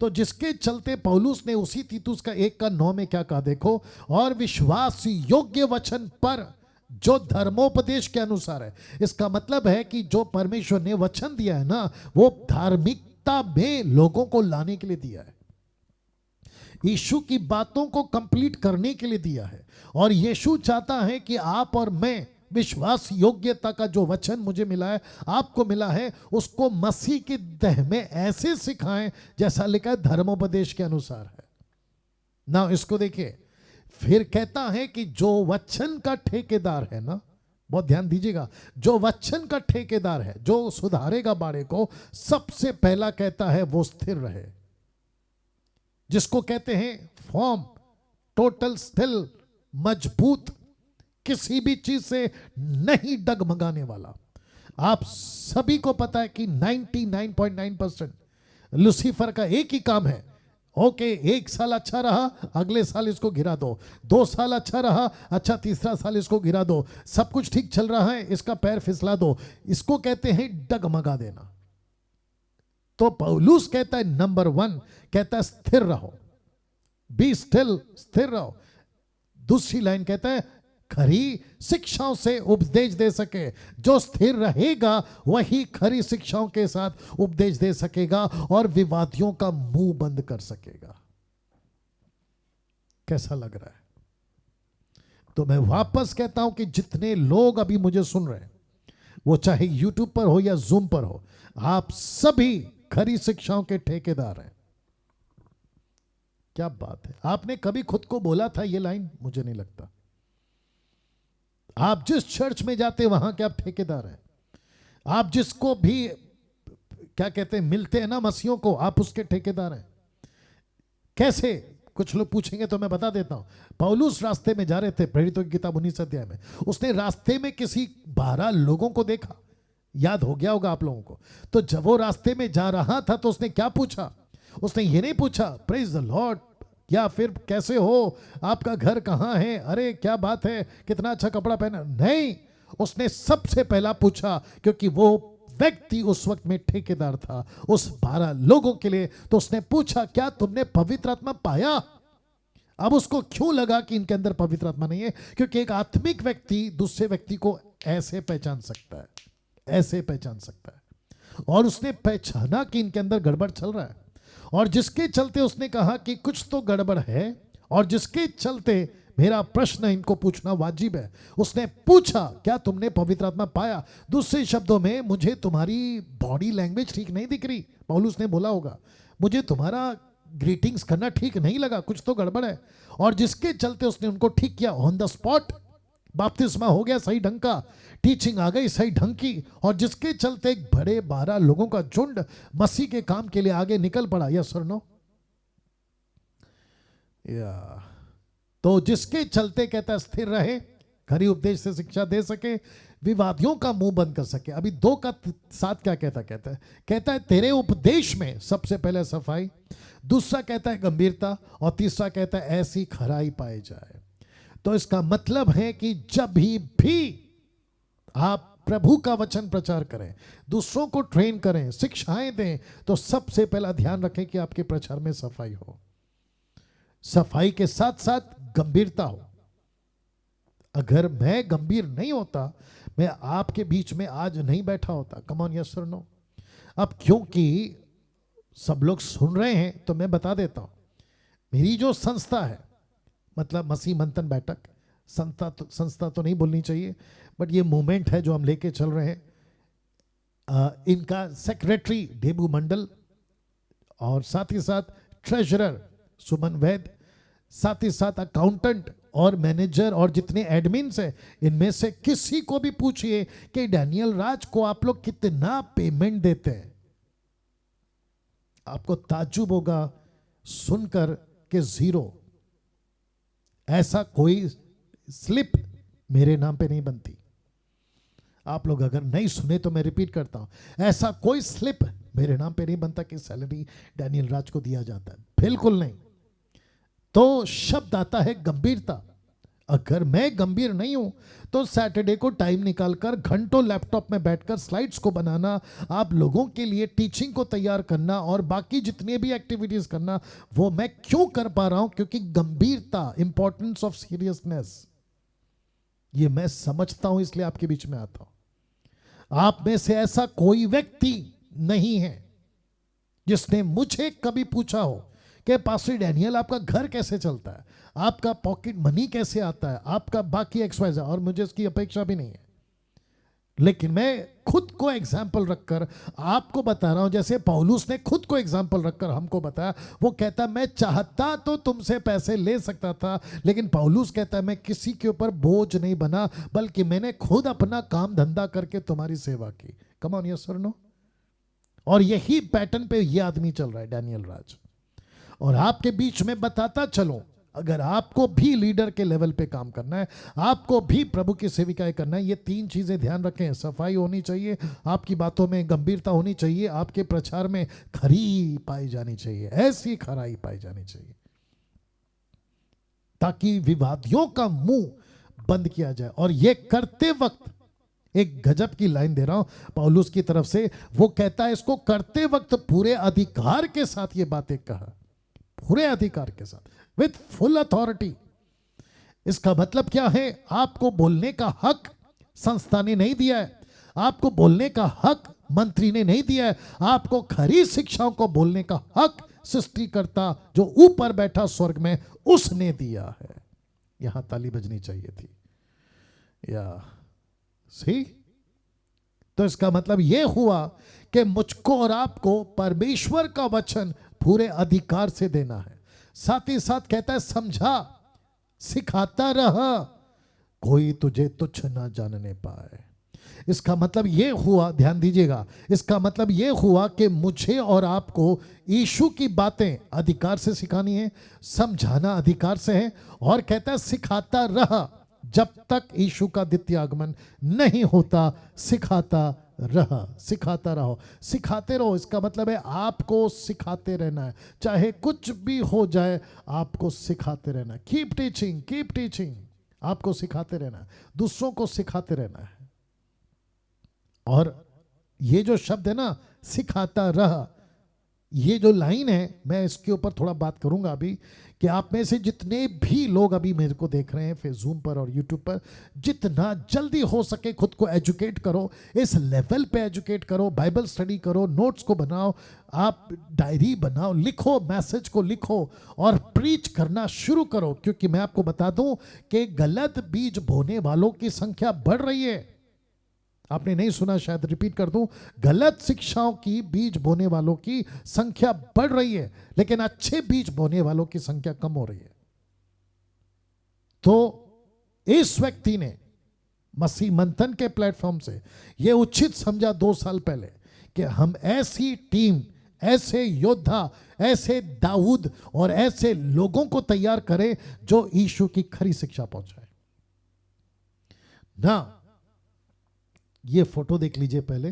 तो जिसके चलते पौलुस ने उसी तीतुस का 1:9 में क्या कहा देखो, और विश्वास योग्य वचन पर जो धर्मोपदेश के अनुसार है। इसका मतलब है कि जो परमेश्वर ने वचन दिया है ना, वो धार्मिकता में लोगों को लाने के लिए दिया है, यीशु की बातों को कंप्लीट करने के लिए दिया है। और यीशु चाहता है कि आप और मैं विश्वास योग्यता का जो वचन मुझे मिला है, आपको मिला है, उसको मसीह की देह में ऐसे सिखाएं जैसा लिखा है धर्मोपदेश के अनुसार है ना। इसको देखिए, फिर कहता है कि जो वचन का ठेकेदार है ना, बहुत ध्यान दीजिएगा, जो वचन का ठेकेदार है, जो सुधारेगा बाड़े को, सबसे पहला कहता है वो स्थिर रहे, जिसको कहते हैं फॉर्म, टोटल स्टिल, मजबूत, किसी भी चीज से नहीं डगमगाने वाला। आप सभी को पता है कि 99.9% लूसीफर का एक ही काम है, ओके, 1 साल अच्छा रहा, अगले साल इसको गिरा दो। 2 साल अच्छा रहा, अच्छा तीसरा साल इसको गिरा दो। सब कुछ ठीक चल रहा है, इसका पैर फिसला दो। इसको कहते हैं डगमगा देना। तो पौलुस कहता है नंबर 1, कहता है स्थिर रहो, बी स्टिल, स्थिर रहो। दूसरी लाइन कहता है खरी शिक्षाओं से उपदेश दे सके। जो स्थिर रहेगा वही खरी शिक्षाओं के साथ उपदेश दे सकेगा और विवादियों का मुंह बंद कर सकेगा। कैसा लग रहा है? तो मैं वापस कहता हूं कि जितने लोग अभी मुझे सुन रहे हैं, वो चाहे यूट्यूब पर हो या जूम पर हो, आप सभी खरी शिक्षाओं के ठेकेदार हैं। क्या बात है! आपने कभी खुद को बोला था ये लाइन? मुझे नहीं लगता। आप जिस चर्च में जाते वहां के आप ठेकेदार हैं। आप जिसको भी क्या कहते हैं मिलते हैं ना मसीहों को, आप उसके ठेकेदार हैं। कैसे? कुछ लोग पूछेंगे तो मैं बता देता हूं। पौलुस रास्ते में जा रहे थे, प्रेरितों की किताब 19 अध्याय में, उसने रास्ते में किसी 12 लोगों को देखा, याद हो गया होगा आप लोगों को। तो जब वो रास्ते में जा रहा था तो उसने क्या पूछा? उसने ये नहीं पूछा प्रेज द लॉर्ड या फिर कैसे हो, आपका घर कहाँ है, अरे क्या बात है, कितना अच्छा कपड़ा पहना। नहीं, उसने सबसे पहला पूछा, क्योंकि वो व्यक्ति उस वक्त में ठेकेदार था उस 12 लोगों के लिए। तो उसने पूछा क्या तुमने पवित्र आत्मा पाया? अब उसको क्यों लगा कि इनके अंदर पवित्र आत्मा नहीं है? क्योंकि एक आत्मिक व्यक्ति दूसरे व्यक्ति को ऐसे पहचान सकता है, ऐसे पहचान सकता है। और उसने पहचाना कि इनके अंदर गड़बड़ चल रहा है, और जिसके चलते उसने कहा कि कुछ तो गड़बड़ है, और जिसके चलते मेरा प्रश्न इनको पूछना वाजिब है। उसने पूछा क्या तुमने पवित्र आत्मा पाया? दूसरे शब्दों में, मुझे तुम्हारी बॉडी लैंग्वेज ठीक नहीं दिख रही। पौलुस ने बोला होगा मुझे तुम्हारा ग्रीटिंग्स करना ठीक नहीं लगा, कुछ तो गड़बड़ है। और जिसके चलते उसने उनको ठीक किया ऑन द स्पॉट। बपतिस्मा हो गया सही ढंग का, टीचिंग आ गई सही ढंग की, और जिसके चलते एक बड़े 12 लोगों का झुंड मसीह के काम के लिए आगे निकल पड़ा। यस और नो? या तो जिसके चलते कहता है स्थिर रहे, खरी उपदेश से शिक्षा दे सके, विवादियों का मुंह बंद कर सके। अभी 2 का साथ क्या कहता है तेरे उपदेश में सबसे पहले सफाई, दूसरा कहता है गंभीरता, और तीसरा कहता है ऐसी खराई पाई जाए। तो इसका मतलब है कि जब भी आप प्रभु का वचन प्रचार करें, दूसरों को ट्रेन करें, शिक्षाएं दें, तो सबसे पहला ध्यान रखें कि आपके प्रचार में सफाई हो। सफाई के साथ साथ गंभीरता हो। अगर मैं गंभीर नहीं होता, मैं आपके बीच में आज नहीं बैठा होता। कम ऑन, यस और नो? अब क्योंकि सब लोग सुन रहे हैं तो मैं बता देता हूं, मेरी जो संस्था है, मतलब मसीह मंथन बैठक, संस्था तो नहीं बोलनी चाहिए, बट ये मूवमेंट है जो हम लेके चल रहे हैं। इनका सेक्रेटरी डेबू मंडल, और साथ ही साथ ट्रेजरर सुमन वैद, साथ ही साथ अकाउंटेंट और मैनेजर और जितने एडमिन्स हैं, इनमें से किसी को भी पूछिए कि डैनियल राज को आप लोग कितना पेमेंट देते हैं, आपको ताज्जुब होगा सुनकर कि 0। ऐसा कोई स्लिप मेरे नाम पे नहीं बनती। आप लोग अगर नहीं सुने तो मैं रिपीट करता हूं, ऐसा कोई स्लिप मेरे नाम पे नहीं बनता कि सैलरी डैनियल राज को दिया जाता है, बिल्कुल नहीं। तो शब्द आता है गंभीरता। अगर मैं गंभीर नहीं हूं तो सैटरडे को टाइम निकालकर घंटों लैपटॉप में बैठकर स्लाइड्स को बनाना, आप लोगों के लिए टीचिंग को तैयार करना और बाकी जितने भी एक्टिविटीज करना, वो मैं क्यों कर पा रहा हूं? क्योंकि गंभीरता, इंपॉर्टेंस ऑफ सीरियसनेस, ये मैं समझता हूं, इसलिए आपके बीच में आता हूं। आप में से ऐसा कोई व्यक्ति नहीं है जिसने मुझे कभी पूछा हो कि पास्टर डैनियल आपका घर कैसे चलता है, आपका पॉकेट मनी कैसे आता है, आपका बाकी एक्सवाइज, और मुझे इसकी अपेक्षा भी नहीं है। लेकिन मैं खुद को एग्जाम्पल रखकर आपको बता रहा हूं, जैसे पौलुस ने खुद को एग्जाम्पल रखकर हमको बताया। वो कहता मैं चाहता तो तुमसे पैसे ले सकता था, लेकिन पौलुस कहता है मैं किसी के ऊपर बोझ नहीं बना, बल्कि मैंने खुद अपना काम धंधा करके तुम्हारी सेवा की। कम ऑन, यस और नो? और यही पैटर्न पे ये आदमी चल रहा है, डैनियल राज। और आपके बीच में बताता चलो, अगर आपको भी लीडर के लेवल पे काम करना है, आपको भी प्रभु की सेविकाएं करना है, ये 3 चीजें ध्यान रखें। सफाई होनी चाहिए, आपकी बातों में गंभीरता होनी चाहिए, आपके प्रचार में खरी पाई जानी चाहिए, ऐसी खराई पाई जानी चाहिए, ताकि विवादियों का मुंह बंद किया जाए। और ये करते वक्त एक गजब की लाइन दे रहा हूं पौलुस की तरफ से, वो कहता है इसको करते वक्त पूरे अधिकार के साथ ये बातें कहा, पूरे अधिकार के साथ, विथ फुल अथॉरिटी। इसका मतलब क्या है? आपको बोलने का हक संस्था ने नहीं दिया है, आपको बोलने का हक मंत्री ने नहीं दिया है, आपको खरी शिक्षाओं को बोलने का हक सृष्टिकर्ता जो ऊपर बैठा स्वर्ग में उसने दिया है। यहां ताली बजनी चाहिए थी या सी। तो इसका मतलब यह हुआ कि मुझको और आपको परमेश्वर का वचन पूरे अधिकार से देना है। साथ ही साथ कहता है समझा, सिखाता रहा, कोई तुझे तुच्छ ना जानने पाए। इसका मतलब यह हुआ, ध्यान दीजिएगा, इसका मतलब यह हुआ कि मुझे और आपको यीशु की बातें अधिकार से सिखानी है, समझाना अधिकार से है, और कहता है सिखाता रहा, जब तक यीशु का द्वितीय आगमन नहीं होता सिखाता रहा, सिखाता रहो, सिखाते रहो। इसका मतलब है आपको सिखाते रहना है, चाहे कुछ भी हो जाए आपको सिखाते रहना है। कीप टीचिंग, कीप टीचिंग, आपको सिखाते रहना है, दूसरों को सिखाते रहना है। और ये जो शब्द है ना, सिखाता रहा, ये जो लाइन है, मैं इसके ऊपर थोड़ा बात करूंगा अभी, कि आप में से जितने भी लोग अभी मेरे को देख रहे हैं फिर जूम पर और यूट्यूब पर, जितना जल्दी हो सके खुद को एजुकेट करो, इस लेवल पे एजुकेट करो, बाइबल स्टडी करो, नोट्स को बनाओ, आप डायरी बनाओ, लिखो, मैसेज को लिखो और प्रीच करना शुरू करो। क्योंकि मैं आपको बता दूं कि गलत बीज बोने वालों की संख्या बढ़ रही है। आपने नहीं सुना, शायद रिपीट कर दूं, गलत शिक्षाओं की बीज बोने वालों की संख्या बढ़ रही है, लेकिन अच्छे बीज बोने वालों की संख्या कम हो रही है। तो इस व्यक्ति ने मसीह मंथन के प्लेटफॉर्म से यह उचित समझा 2 साल पहले कि हम ऐसी टीम, ऐसे योद्धा, ऐसे दाऊद और ऐसे लोगों को तैयार करें जो यीशु की खरी शिक्षा पहुंचाए ना। ये फोटो देख लीजिए पहले,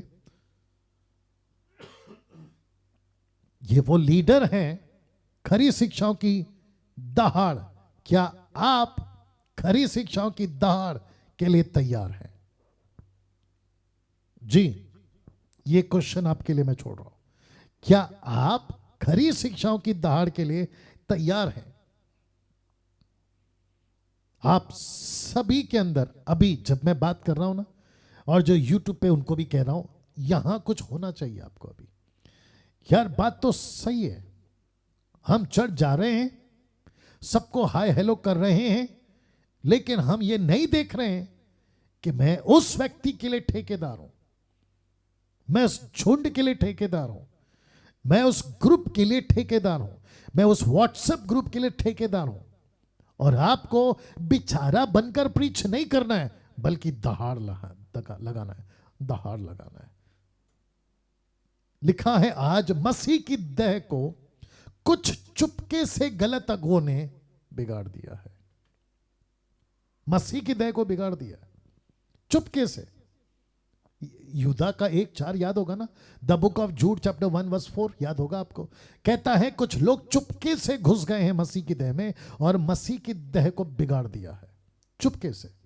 ये वो लीडर हैं खरी शिक्षाओं की दहाड़। क्या आप खरी शिक्षाओं की दहाड़ के लिए तैयार हैं? जी, ये क्वेश्चन आपके लिए मैं छोड़ रहा हूं। क्या आप खरी शिक्षाओं की दहाड़ के लिए तैयार हैं? आप सभी के अंदर, अभी जब मैं बात कर रहा हूं ना, और जो YouTube पे उनको भी कह रहा हूं, यहां कुछ होना चाहिए आपको अभी। यार बात तो सही है, हम चर्च जा रहे हैं, सबको हाय हेलो कर रहे हैं, लेकिन हम ये नहीं देख रहे हैं कि मैं उस व्यक्ति के लिए ठेकेदार हूं, मैं उस झुंड के लिए ठेकेदार हूं, मैं उस ग्रुप के लिए ठेकेदार हूं, मैं उस व्हाट्सएप ग्रुप के लिए ठेकेदार हूं। और आपको बेचारा बनकर प्रीच नहीं करना है, बल्कि दहाड़ लगाना है, दहाड़ लगाना है। लिखा है आज मसीह की देह को कुछ चुपके से गलत अगुओं ने बिगाड़ दिया है। मसीह की देह को बिगाड़ दिया है चुपके से। यूदा का 1:4 याद होगा ना, द बुक ऑफ जूड चैप्टर 1:4 याद होगा आपको। कहता है कुछ लोग चुपके से घुस गए हैं मसीह की देह में और मसीह की देह को बिगाड़ दिया है चुपके से।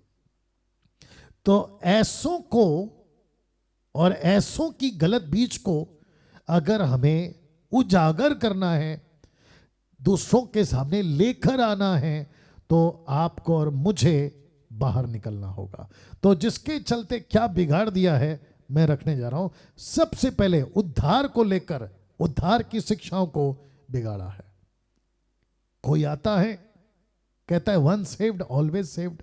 तो ऐसों को और ऐसों की गलत बीज को अगर हमें उजागर करना है, दूसरों के सामने लेकर आना है, तो आपको और मुझे बाहर निकलना होगा। तो जिसके चलते क्या बिगाड़ दिया है मैं रखने जा रहा हूं। सबसे पहले उद्धार को लेकर, उद्धार की शिक्षाओं को बिगाड़ा है। कोई आता है कहता है वन सेव्ड ऑलवेज सेव्ड,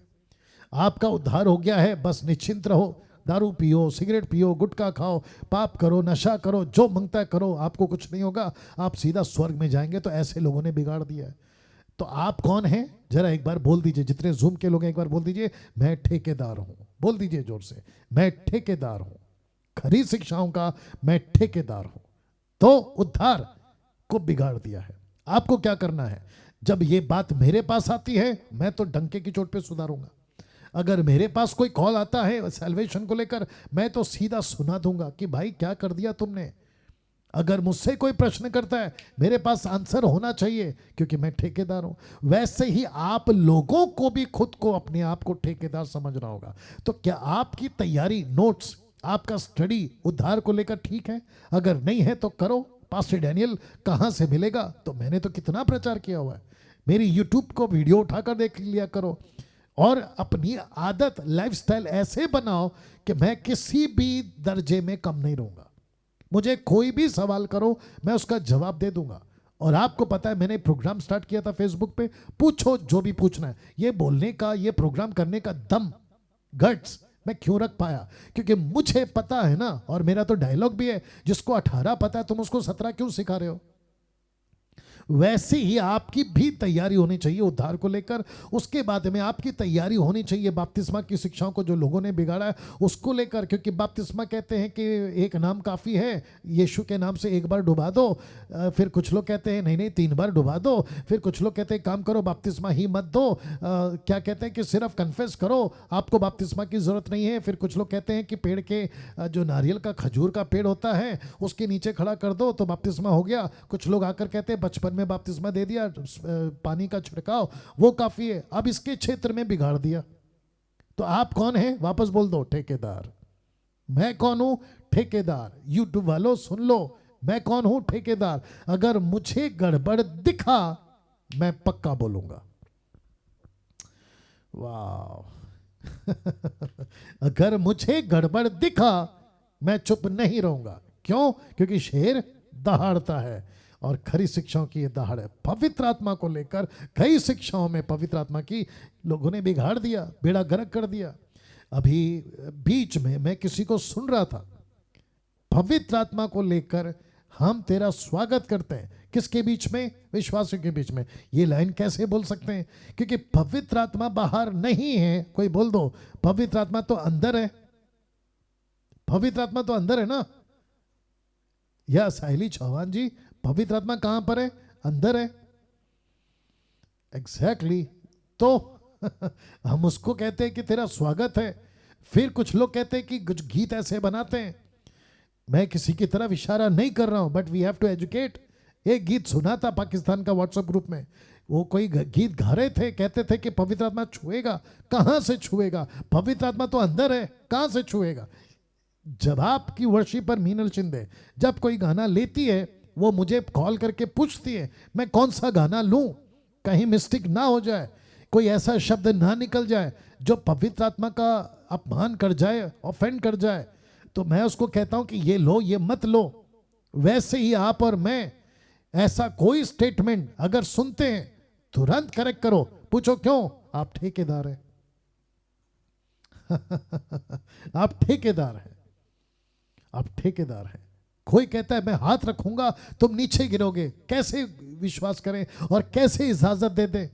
आपका उद्धार हो गया है, बस निश्चिंत रहो, दारू पियो, सिगरेट पियो, गुटखा खाओ, पाप करो, नशा करो, जो मांगता है करो, आपको कुछ नहीं होगा, आप सीधा स्वर्ग में जाएंगे। तो ऐसे लोगों ने बिगाड़ दिया है। तो आप कौन हैं? जरा एक बार बोल दीजिए, जितने जूम के लोग हैं एक बार बोल दीजिए, मैं ठेकेदार हूं। बोल दीजिए जोर से, मैं ठेकेदार हूं, खरी शिक्षाओं का मैं ठेकेदार हूं। तो उद्धार को बिगाड़ दिया है। आपको क्या करना है? जब ये बात मेरे पास आती है मैं तो डंके की चोट पे सुधारूंगा। अगर मेरे पास कोई कॉल आता है सैल्वेशन को लेकर, मैं तो सीधा सुना दूंगा कि भाई क्या कर दिया तुमने। अगर मुझसे कोई प्रश्न करता है मेरे पास आंसर होना चाहिए, क्योंकि मैं ठेकेदार हूं। वैसे ही आप लोगों को भी खुद को, अपने आप को ठेकेदार समझना होगा। तो क्या आपकी तैयारी, नोट्स, आपका स्टडी उद्धार को लेकर ठीक है? अगर नहीं है तो करो। पास्टर डैनियल कहां से मिलेगा? तो मैंने तो कितना प्रचार किया हुआ है। मेरी यूट्यूब को वीडियो उठाकर देख लिया करो, और अपनी आदत, लाइफस्टाइल ऐसे बनाओ कि मैं किसी भी दर्जे में कम नहीं रहूंगा। मुझे कोई भी सवाल करो मैं उसका जवाब दे दूंगा। और आपको पता है मैंने प्रोग्राम स्टार्ट किया था फेसबुक पे, पूछो जो भी पूछना है। ये बोलने का, ये प्रोग्राम करने का दम, गट्स मैं क्यों रख पाया? क्योंकि मुझे पता है ना, और मेरा तो डायलॉग भी है, जिसको 18 पता है तुम उसको 17 क्यों सिखा रहे हो? वैसे ही आपकी भी तैयारी होनी चाहिए उद्धार को लेकर। उसके बाद में आपकी तैयारी होनी चाहिए बपतिस्मा की शिक्षाओं को जो लोगों ने बिगाड़ा है उसको लेकर। क्योंकि बपतिस्मा कहते हैं कि एक नाम काफ़ी है, यीशु के नाम से एक बार डुबा दो। फिर कुछ लोग कहते हैं नहीं नहीं 3 बार डुबा दो। फिर कुछ लोग कहते हैं काम करो बपतिस्मा ही मत दो। क्या कहते हैं कि सिर्फ कन्फेस करो, आपको बपतिस्मा की ज़रूरत नहीं है। फिर कुछ लोग कहते हैं कि पेड़ के जो नारियल का, खजूर का पेड़ होता है उसके नीचे खड़ा कर दो तो बपतिस्मा हो गया। कुछ लोग आकर कहते हैं बचपन में बपतिस्मा दे दिया, पानी का छिड़काव वो काफी है। अब इसके क्षेत्र में बिगाड़ दिया। तो आप कौन है? वापस बोल दो, ठेकेदार। मैं कौन हूं? ठेकेदार। यूट्यूब वालों सुन लो, मैं कौन हूं? ठेकेदार। अगर मुझे गड़बड़ दिखा मैं पक्का बोलूंगा। वाह अगर मुझे गड़बड़ दिखा मैं चुप नहीं रहूंगा। क्यों? क्योंकि शेर दहाड़ता है और खरी शिक्षाओं की ये दहाड़ है। पवित्र आत्मा को लेकर कई शिक्षाओं में पवित्र आत्मा की लोगों ने बिगाड़ दिया, बेड़ा गर्क कर दिया। अभी बीच में मैं किसी को सुन रहा था, पवित्र आत्मा को लेकर हम तेरा स्वागत करते हैं। किसके बीच में? विश्वासियों के बीच में। ये लाइन कैसे बोल सकते हैं? क्योंकि पवित्र आत्मा बाहर नहीं है। कोई बोल दो, पवित्र आत्मा तो अंदर है। पवित्र आत्मा तो अंदर है ना। या साहिली चौहान जी, पवित्र आत्मा कहां पर है? अंदर है। एग्जैक्टली तो हम उसको कहते हैं कि तेरा स्वागत है। फिर कुछ लोग कहते हैं कि कुछ गीत ऐसे बनाते हैं, मैं किसी की तरफ इशारा नहीं कर रहा हूं, but we have to educate. एक गीत सुना था पाकिस्तान का व्हाट्सएप ग्रुप में, वो कोई गीत गा रहे थे, कहते थे कि पवित्र आत्मा छुएगा। कहां से छुएगा? पवित्र आत्मा तो अंदर है, कहां से छुएगा? जवाब की वर्षी पर मीनल चिंदे जब कोई गाना लेती है वो मुझे कॉल करके पूछती है मैं कौन सा गाना लूं, कहीं मिस्टेक ना हो जाए, कोई ऐसा शब्द ना निकल जाए जो पवित्र आत्मा का अपमान कर जाए, ऑफेंड कर जाए। तो मैं उसको कहता हूं कि ये लो, ये मत लो। वैसे ही आप और मैं, ऐसा कोई स्टेटमेंट अगर सुनते हैं तुरंत करेक्ट करो। पूछो क्यों? आप ठेकेदार हैं आप ठेकेदार हैं, आप ठेकेदार हैं। कोई कहता है मैं हाथ रखूंगा तुम नीचे गिरोगे, कैसे विश्वास करें और कैसे इजाजत दे दे?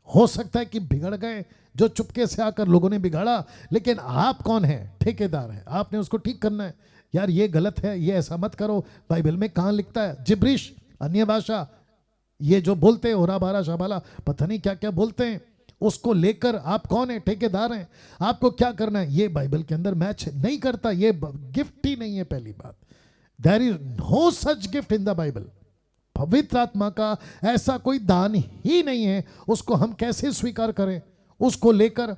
हो सकता है कि बिगड़ गए, जो चुपके से आकर लोगों ने बिगाड़ा, लेकिन आप कौन है? ठेकेदार है। आपने उसको ठीक करना है। यार ये गलत है, ये ऐसा मत करो। बाइबल में कहां लिखता है? जिब्रिश, अन्य भाषा, ये जो बोलते हैं ओरा बारा शाबाला, पता नहीं क्या क्या बोलते हैं, उसको लेकर आप कौन है? ठेकेदार हैं। आपको क्या करना है? ये बाइबल के अंदर मैच नहीं करता, ये गिफ्ट ही नहीं है। पहली बात, there is no such gift in the Bible. पवित्र आत्मा का ऐसा कोई दान ही नहीं है, उसको हम कैसे स्वीकार करें? उसको लेकर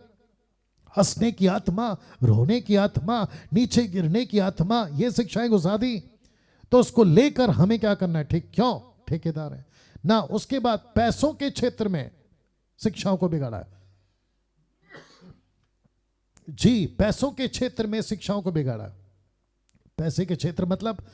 हंसने की आत्मा, रोने की आत्मा, नीचे गिरने की आत्मा, ये शिक्षाएं घुसा दी। तो उसको लेकर हमें क्या करना है? ठीक क्यों? ठेकेदार है ना। उसके बाद पैसों के क्षेत्र में शिक्षाओं को बिगाड़ा है जी, पैसों के क्षेत्र में शिक्षाओं को बिगाड़ा। पैसे के क्षेत्र मतलब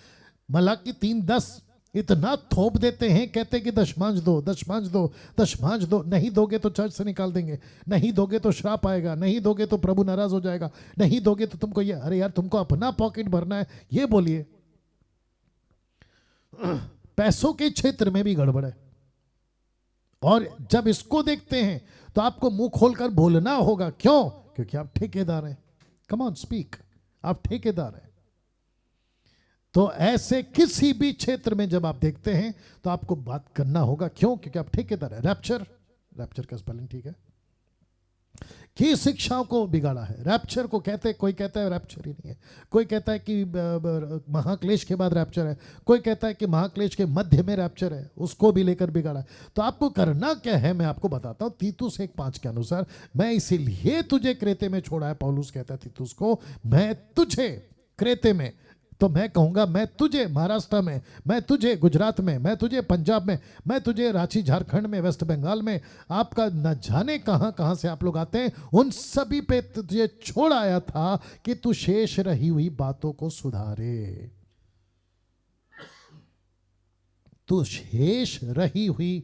मलाकी 3:10 इतना थोप देते हैं, कहते हैं कि दशमांश दो, दशमांश दो, दशमांश दो। नहीं दोगे तो चर्च से निकाल देंगे, नहीं दोगे तो श्राप आएगा, नहीं दोगे तो प्रभु नाराज हो जाएगा, नहीं दोगे तो तुमको ये। अरे यार तुमको अपना पॉकेट भरना है, ये बोलिए। पैसों के क्षेत्र में भी गड़बड़ है। और जब इसको देखते हैं तो आपको मुंह खोलकर बोलना होगा। क्यों? क्योंकि आप ठेकेदार हैं। कम ऑन स्पीक, आप ठेकेदार हैं। तो ऐसे किसी भी क्षेत्र में जब आप देखते हैं तो आपको बात करना होगा। क्यों? क्योंकि आप ठेकेदार है। रैप्चर, रैप्चर का स्पेलिंग ठीक है, की शिक्षाओं को बिगाड़ा है। रैप्चर को कहते हैं, कोई कहता है रैप्चर ही नहीं है, कोई कहता है कि महाक्लेश के बाद रैप्चर है, कोई कहता है कि महाक्लेश के मध्य में रैप्चर है, उसको भी लेकर बिगाड़ा है। तो आपको करना क्या है, मैं आपको बताता हूं। तीतुस 1:5 के अनुसार, मैं इसीलिए तुझे क्रेते में छोड़ा है, पौलुस कहता है तीतुस को, मैं तुझे क्रेते में, तो मैं कहूंगा मैं तुझे महाराष्ट्र में, मैं तुझे गुजरात में, मैं तुझे पंजाब में, मैं तुझे रांची झारखंड में, वेस्ट बंगाल में, आपका न जाने कहां कहां से आप लोग आते हैं, उन सभी पे तुझे छोड़ आया था कि तू शेष रही हुई बातों को सुधारे। तू शेष रही हुई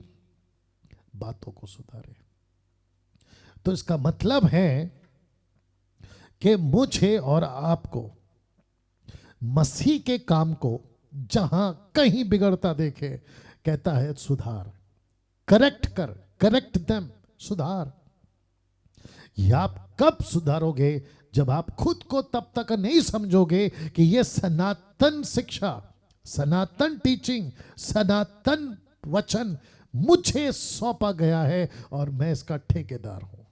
बातों को सुधारे। तो इसका मतलब है कि मुझे और आपको मसीह के काम को जहां कहीं बिगड़ता देखे, कहता है सुधार, करेक्ट कर, करेक्ट देम, सुधार। या आप कब सुधारोगे? जब आप खुद को तब तक नहीं समझोगे कि यह सनातन शिक्षा, सनातन टीचिंग, सनातन वचन मुझे सौंपा गया है और मैं इसका ठेकेदार हूं।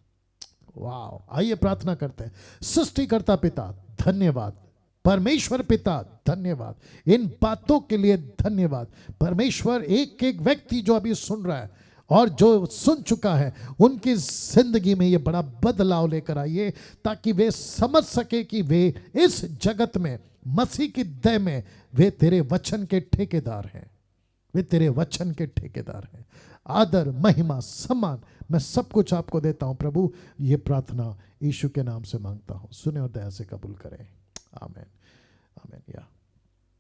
वाह! आइए प्रार्थना करते हैं। सृष्टिकर्ता पिता धन्यवाद, परमेश्वर पिता धन्यवाद, इन बातों के लिए धन्यवाद। परमेश्वर, एक एक व्यक्ति जो अभी सुन रहा है और जो सुन चुका है, उनकी जिंदगी में ये बड़ा बदलाव लेकर आइए, ताकि वे समझ सके कि वे इस जगत में मसीह की दया में वे तेरे वचन के ठेकेदार हैं, वे तेरे वचन के ठेकेदार हैं। आदर, महिमा, सम्मान मैं सब कुछ आपको देता हूं प्रभु। ये प्रार्थना यीशु के नाम से मांगता हूं, सुने और दया से कबूल करें। आमीन, आमीन। या